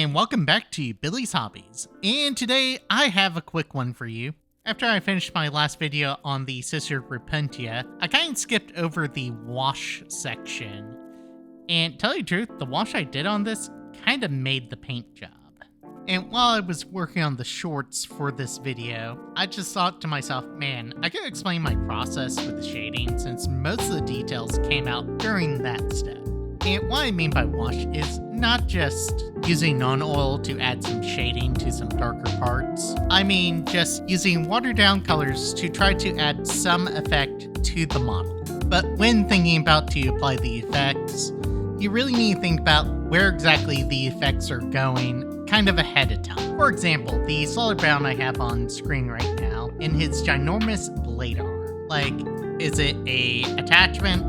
and welcome back to Billy's Hobbies. And today I have a quick one for you. After I finished my last video on the Sister Repentia, I kind of skipped over the wash section. And to tell you the truth, the wash I did on this kind of made the paint job. And while I was working on the shorts for this video, I just thought to myself, man, I could explain my process with the shading since most of the details came out during that step. And what I mean by wash is not just using non-oil to add some shading to some darker parts. I mean just using watered down colors to try to add some effect to the model. But when thinking about to apply the effects, you really need to think about where exactly the effects are going kind of ahead of time. For example, the solid brown I have on screen right now in his ginormous blade armor. Like, is it a attachment?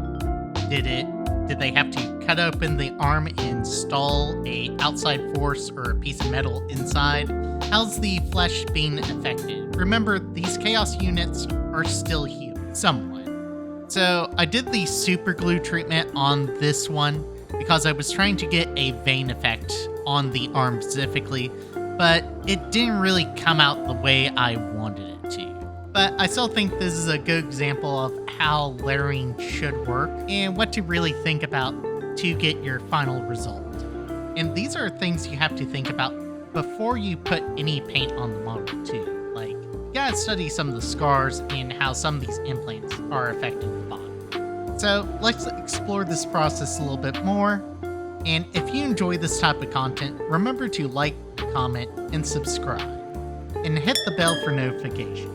Did they have to cut open the arm and install a outside force or a piece of metal inside? How's the flesh being affected? Remember, these chaos units are still healed, somewhat. So I did the super glue treatment on this one because I was trying to get a vein effect on the arm specifically, but it didn't really come out the way I wanted it to. But I still think this is a good example of how layering should work and what to really think about to get your final result. And these are things you have to think about before you put any paint on the model too. Like, you gotta study some of the scars and how some of these implants are affecting the body. So let's explore this process a little bit more. And if you enjoy this type of content, remember to like, comment, and subscribe. And hit the bell for notifications.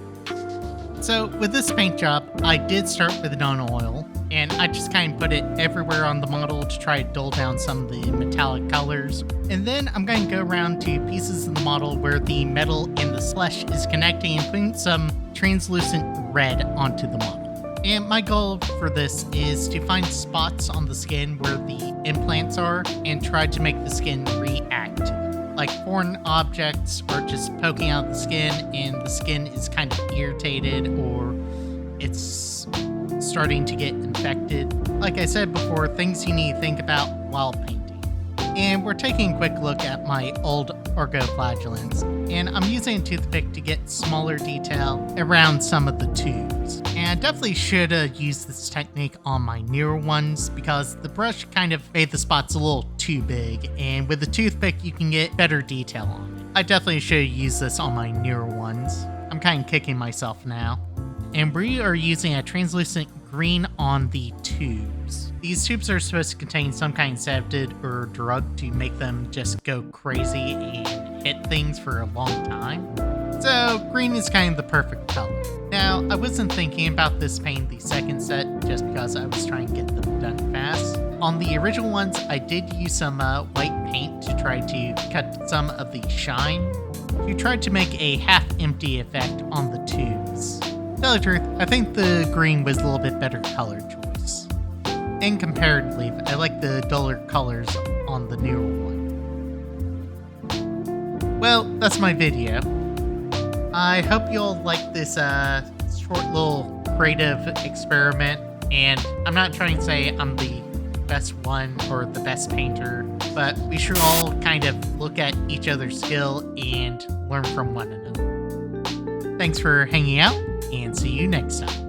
So with this paint job, I did start with non-oil, and I just kind of put it everywhere on the model to try to dull down some of the metallic colors. And then I'm going to go around to pieces of the model where the metal and the flesh is connecting and putting some translucent red onto the model. And my goal for this is to find spots on the skin where the implants are and try to make the skin react. Like foreign objects are just poking out the skin and the skin is kind of irritated or it's starting to get infected. Like I said before, things you need to think about while painting. And we're taking a quick look at my old orgoflagellants, and I'm using a toothpick to get smaller detail around some of the tubes. And I definitely should have used this technique on my newer ones because the brush kind of made the spots a little too big, and with the toothpick you can get better detail on it. I definitely should have used this on my newer ones. I'm kind of kicking myself now. And we are using a translucent green on the tubes. These tubes are supposed to contain some kind of sedative or drug to make them just go crazy and hit things for a long time. So green is kind of the perfect color. Now, I wasn't thinking about this paint the second set just because I was trying to get them done fast. On the original ones, I did use some white paint to try to cut some of the shine to try to make a half-empty effect on the tubes. To tell the truth, I think the green was a little bit better color choice. And comparatively, I like the duller colors on the newer one. Well, that's my video. I hope you all like this short little creative experiment. And I'm not trying to say I'm the best one or the best painter, but we should all kind of look at each other's skill and learn from one another. Thanks for hanging out, and see you next time.